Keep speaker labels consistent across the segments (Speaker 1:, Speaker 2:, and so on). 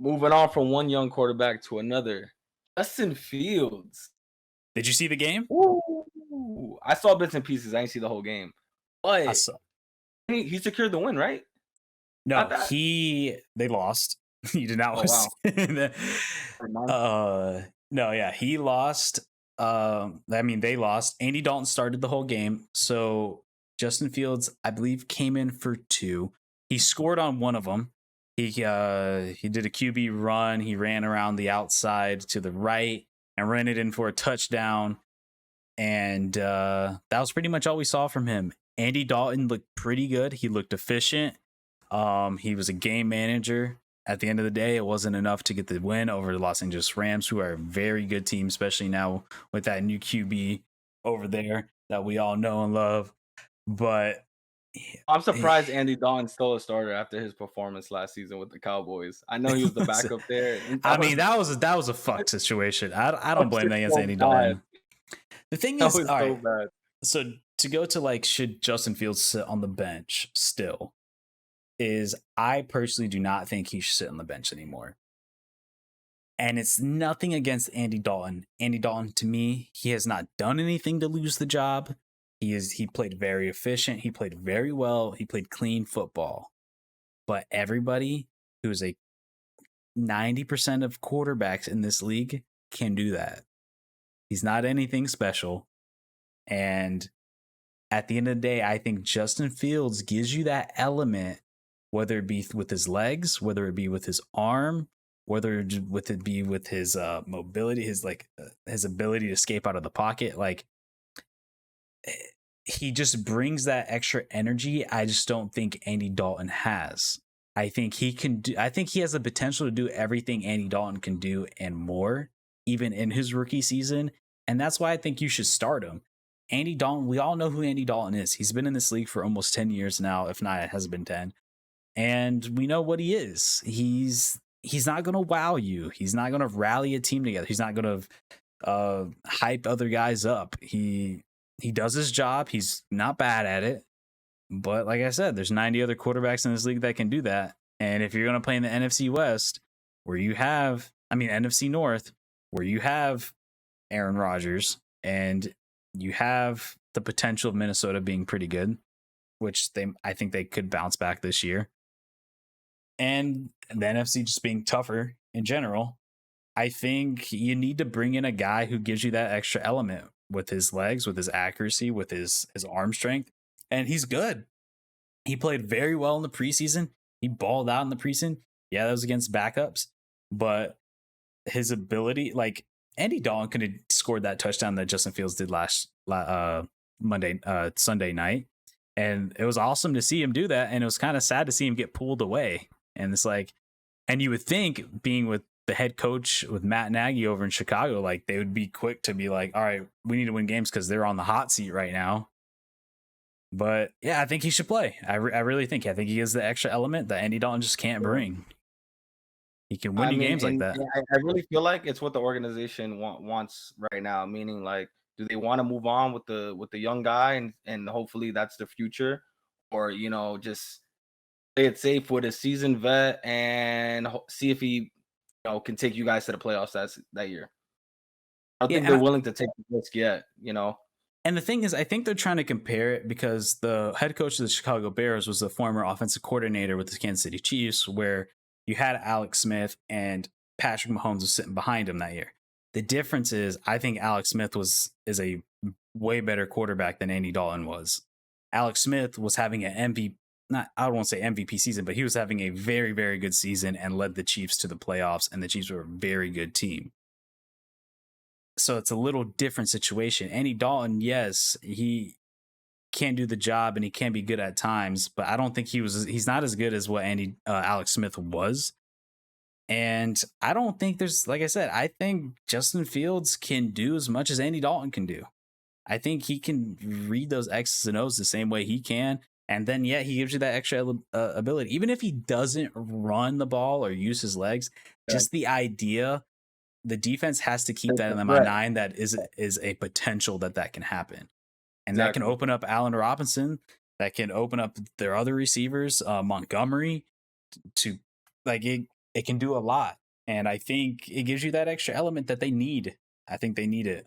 Speaker 1: moving on from one young quarterback to another, Justin Fields.
Speaker 2: Did you see the game?
Speaker 1: Ooh, I saw bits and pieces. I didn't see the whole game,
Speaker 2: I
Speaker 1: but
Speaker 2: saw.
Speaker 1: he secured the win, right? Not
Speaker 2: No,
Speaker 1: that.
Speaker 2: they lost. You did not
Speaker 1: Oh
Speaker 2: watch
Speaker 1: wow.
Speaker 2: the,
Speaker 1: Never mind.
Speaker 2: no, yeah, he lost. I mean, they lost. Andy Dalton started the whole game. So Justin Fields, I believe, came in for 2. He scored on one of them. He did a QB run. He ran around the outside to the right and ran it in for a touchdown. And that was pretty much all we saw from him. Andy Dalton looked pretty good. He looked efficient. He was a game manager. At the end of the day, it wasn't enough to get the win over the Los Angeles Rams, who are a very good team, especially now with that new QB over there that we all know and love. But
Speaker 1: I'm surprised Andy Dalton stole a starter after his performance last season with the Cowboys. I know he was the backup there, and
Speaker 2: I mean, that was a fuck situation. I don't
Speaker 1: that
Speaker 2: blame
Speaker 1: was
Speaker 2: that against
Speaker 1: so
Speaker 2: Andy
Speaker 1: bad.
Speaker 2: Dalton. The thing
Speaker 1: That
Speaker 2: is,
Speaker 1: was
Speaker 2: all
Speaker 1: so
Speaker 2: right.
Speaker 1: bad.
Speaker 2: So to go to like, should Justin Fields sit on the bench still? Is I personally do not think he should sit on the bench anymore. And it's nothing against Andy Dalton. Andy Dalton, to me, he has not done anything to lose the job. He played very efficient. He played very well. He played clean football. But everybody who's a 90% of quarterbacks in this league can do that. He's not anything special. And at the end of the day, I think Justin Fields gives you that element, whether it be with his legs, whether it be with his arm, whether it be with his mobility, his ability to escape out of the pocket. Like, he just brings that extra energy. I just don't think Andy Dalton has. I think he can do. I think he has the potential to do everything Andy Dalton can do and more, even in his rookie season. And that's why I think you should start him. Andy Dalton, we all know who Andy Dalton is. He's been in this league for almost 10 years now, if not, it has been 10. And we know what he is. He's not going to wow you. He's not going to rally a team together. He's not going to hype other guys up. He does his job. He's not bad at it. But like I said, there's 90 other quarterbacks in this league that can do that. And if you're going to play in the NFC West, NFC North, where you have Aaron Rodgers and you have the potential of Minnesota being pretty good, which I think they could bounce back this year, and the NFC just being tougher in general, I think you need to bring in a guy who gives you that extra element with his legs, with his accuracy, with his arm strength. And he's good. He played very well in the preseason. He balled out in the preseason. Yeah, that was against backups. But his ability, like Andy Dalton could have scored that touchdown that Justin Fields did Sunday night. And it was awesome to see him do that. And it was kind of sad to see him get pulled away. And it's like, and you would think, being with the head coach with Matt Nagy over in Chicago, like they would be quick to be like, all right, we need to win games because they're on the hot seat right now. But yeah, I think he should play. I really think. I think he has the extra element that Andy Dalton just can't bring. He can win games like that.
Speaker 1: I really feel like it's what the organization wants right now. Meaning, like, do they want to move on with the young guy and hopefully that's the future, or just play it safe with a seasoned vet and see if he can take you guys to the playoffs that year. I don't think they're willing to take the risk yet.
Speaker 2: And the thing is, I think they're trying to compare it because the head coach of the Chicago Bears was the former offensive coordinator with the Kansas City Chiefs, where you had Alex Smith and Patrick Mahomes was sitting behind him that year. The difference is, I think Alex Smith is a way better quarterback than Andy Dalton was. Alex Smith was having an MVP, I don't want to say MVP season, but he was having a very, very good season and led the Chiefs to the playoffs, and the Chiefs were a very good team. So it's a little different situation. Andy Dalton, yes, he can do the job and he can be good at times, but I don't think he's not as good as what Alex Smith was. And I don't think like I said, I think Justin Fields can do as much as Andy Dalton can do. I think he can read those X's and O's the same way he can. And then, yeah, he gives you that extra ability. Even if he doesn't run the ball or use his legs, just the idea, the defense has to keep that in my mind that is a potential that can happen. And that can open up Allen Robinson. That can open up their other receivers, Montgomery, to like it. it can do a lot. And I think it gives you that extra element that they need. I think they need it.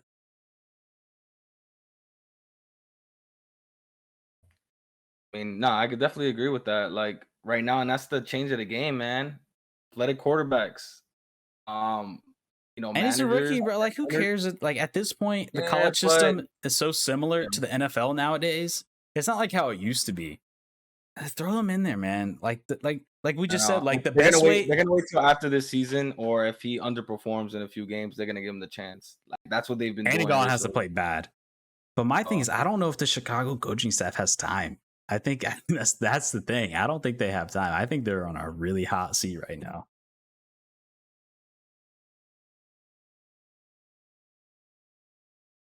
Speaker 1: I mean, no, I could definitely agree with that. Like right now, and that's the change of the game, man. Athletic quarterbacks. Um,
Speaker 2: And he's a
Speaker 1: managers,
Speaker 2: rookie, bro. Like, who
Speaker 1: owners.
Speaker 2: cares? Like, at this point, the
Speaker 1: Yeah,
Speaker 2: college
Speaker 1: but
Speaker 2: system is so similar to the NFL nowadays. It's not like how it used to be. Throw him in there, man. Like we
Speaker 1: I
Speaker 2: just said,
Speaker 1: know.
Speaker 2: like the
Speaker 1: They're gonna
Speaker 2: best
Speaker 1: wait.
Speaker 2: way.
Speaker 1: They're gonna wait till after this season, or if he underperforms in a few games, they're gonna give him the chance. Like, that's what they've been
Speaker 2: Andy
Speaker 1: doing
Speaker 2: Dalton has to
Speaker 1: recently.
Speaker 2: play bad. But my thing
Speaker 1: So,
Speaker 2: is, I don't know if the Chicago coaching staff has time. I think that's the thing. I don't think they have time. I think they're on a really hot seat right now.